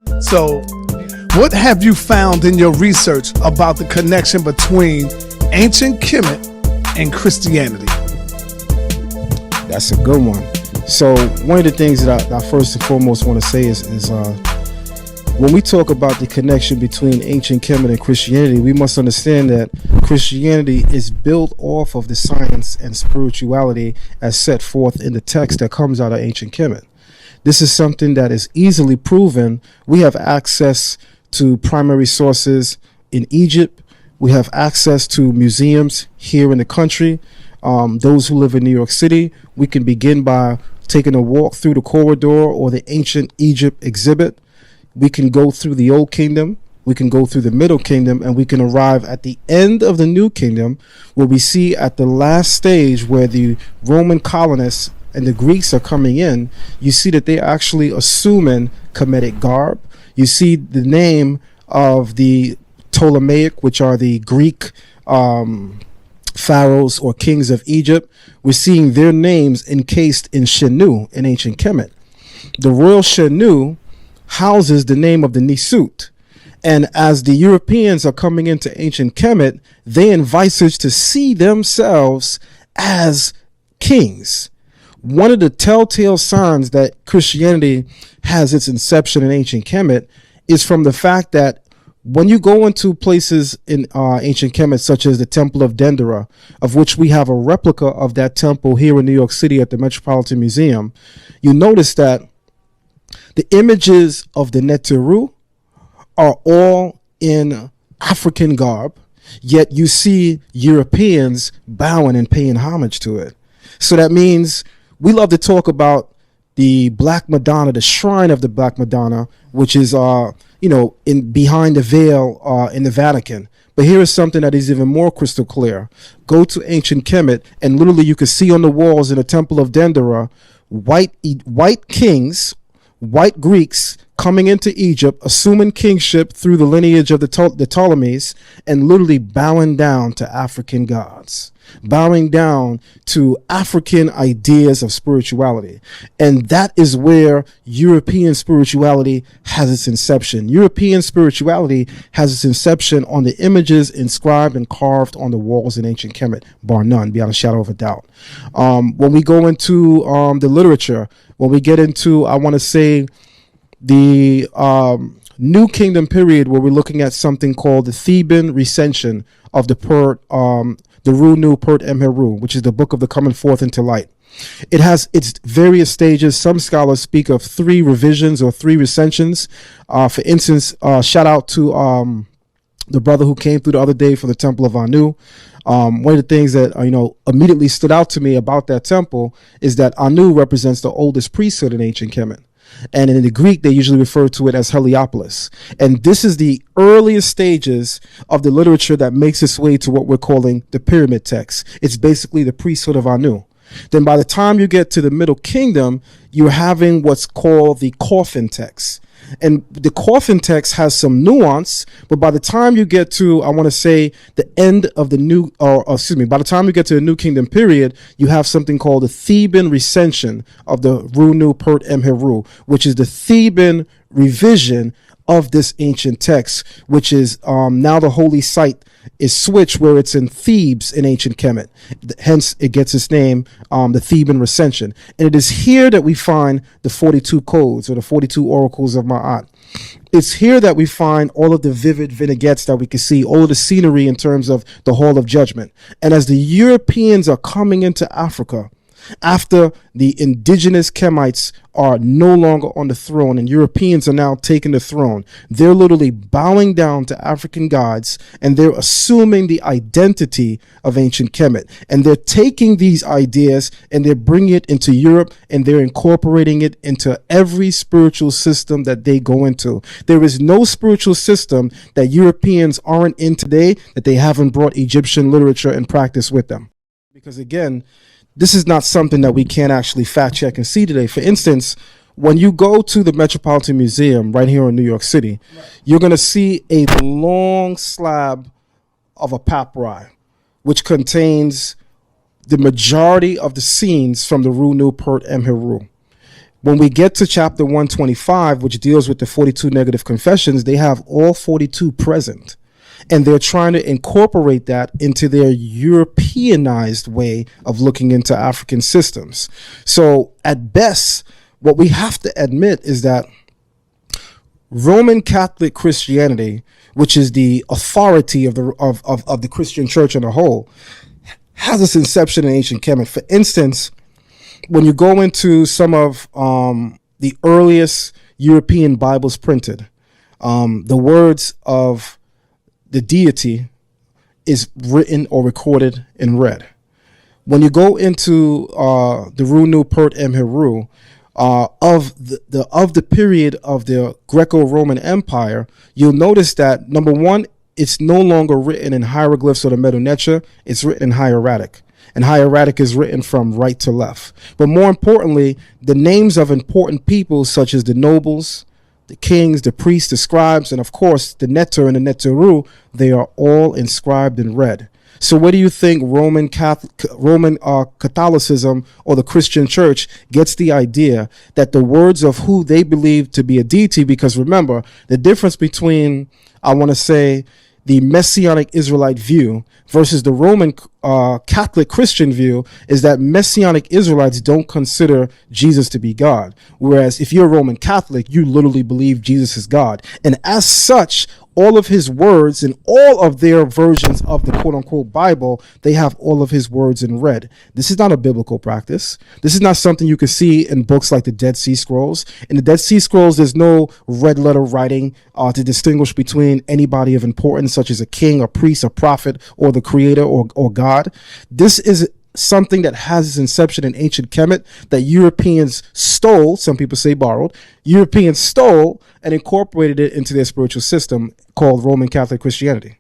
So, what have you found in your research about the connection between ancient Kemet and Christianity? That's a good one. So one of the things that I first and foremost want to say is when we talk about the connection between ancient Kemet and Christianity, we must understand that Christianity is built off of the science and spirituality as set forth in the text that comes out of ancient Kemet. This is something that is easily proven. We have access to primary sources in Egypt. We have access to museums here in the country. Those who live in New York City, we can begin by taking a walk through the corridor or the ancient Egypt exhibit. We can go through the Old Kingdom. We can go through the Middle Kingdom, and we can arrive at the end of the New Kingdom, where we see at the last stage where the Roman colonists and the Greeks are coming in. You see that they're actually assuming Kemetic garb. You see the name of the Ptolemaic, which are the Greek pharaohs or kings of Egypt. We're seeing their names encased in Shenu in ancient Kemet. The royal Shenu houses the name of the Nisut. And as the Europeans are coming into ancient Kemet, they invite us to see themselves as kings. One of the telltale signs that Christianity has its inception in ancient Kemet is from the fact that when you go into places in ancient Kemet, such as the Temple of Dendera, of which we have a replica of that temple here in New York City at the Metropolitan Museum, you notice that the images of the Neteru are all in African garb, yet you see Europeans bowing and paying homage to it. So that means we love to talk about the Black Madonna, the shrine of the Black Madonna, which is in behind the veil in the Vatican. But here is something that is even more crystal clear. Go to ancient Kemet, and literally you can see on the walls in the Temple of Dendera white kings, white Greeks coming into Egypt, assuming kingship through the lineage of the Ptolemies, and literally bowing down to African gods, bowing down to African ideas of spirituality. And that is where European spirituality has its inception. European spirituality has its inception on the images inscribed and carved on the walls in ancient Kemet, bar none, beyond a shadow of a doubt. When we go into the literature, when we get into, I want to say, the New Kingdom period, where we're looking at something called the Theban recension of the Ru-Nu Pert Emheru, which is the book of the coming forth into light. It has its various stages. Some scholars speak of 3 revisions or 3 recensions. For instance, shout out to the brother who came through the other day from the Temple of Anu. One of the things that immediately stood out to me about that temple is that Anu represents the oldest priesthood in ancient Kemet. And in the Greek, they usually refer to it as Heliopolis. And this is the earliest stages of the literature that makes its way to what we're calling the pyramid text. It's basically the priesthood of Anu. Then by the time you get to the Middle Kingdom, you're having what's called the coffin text. And the coffin text has some nuance, but by the time you get to, I want to say, the end of the by the time you get to the New Kingdom period, you have something called the Theban recension of the Ru-Nu Pert Emheru, which is the Theban revision of this ancient text, which is now the holy site is switched where it's in Thebes in ancient Kemet. Hence, it gets its name, the Theban recension. And it is here that we find the 42 codes or the 42 oracles of Ma'at. It's here that we find all of the vivid vignettes that we can see, all of the scenery in terms of the Hall of Judgment. And as the Europeans are coming into Africa, after the indigenous Kemites are no longer on the throne and Europeans are now taking the throne, they're literally bowing down to African gods, and they're assuming the identity of ancient Kemet. And they're taking these ideas and they're bringing it into Europe, and they're incorporating it into every spiritual system that they go into. There is no spiritual system that Europeans aren't in today that they haven't brought Egyptian literature and practice with them. Because again, this is not something that we can't actually fact check and see today. For instance, when you go to the Metropolitan Museum right here in New York City, you're going to see a long slab of a papyri, which contains the majority of the scenes from the Ru-Nu Pert Emheru. When we get to chapter 125, which deals with the 42 negative confessions, they have all 42 present. And they're trying to incorporate that into their Europeanized way of looking into African systems. So at best, what we have to admit is that Roman Catholic Christianity, which is the authority of the Christian church in a whole, has its inception in ancient Kemet. For instance, when you go into some of the earliest European Bibles printed, the words of the deity is written or recorded in red. When you go into the Runu Pert Emheru, of the period of the Greco-Roman Empire, you'll notice that, number one, it's no longer written in hieroglyphs or the Medu Neter, it's written in hieratic. And hieratic is written from right to left. But more importantly, the names of important people such as the nobles, the kings, the priests, the scribes, and of course the Neter and the Neteru, they are all inscribed in red. So what do you think Roman Catholicism or the Christian church gets the idea that the words of who they believe to be a deity, because remember, the difference between, I want to say, the Messianic Israelite view versus the Roman Catholic Christian view is that Messianic Israelites don't consider Jesus to be God. Whereas if you're Roman Catholic, you literally believe Jesus is God. And as such, all of his words and all of their versions of the quote unquote Bible, they have all of his words in red. This is not a biblical practice. This is not something you can see in books like the Dead Sea Scrolls. In the Dead Sea Scrolls, there's no red letter writing to distinguish between anybody of importance, such as a king, a priest, a prophet, or the creator or God. This is something that has its inception in ancient Kemet that Europeans stole, some people say borrowed, Europeans stole and incorporated it into their spiritual system called Roman Catholic Christianity.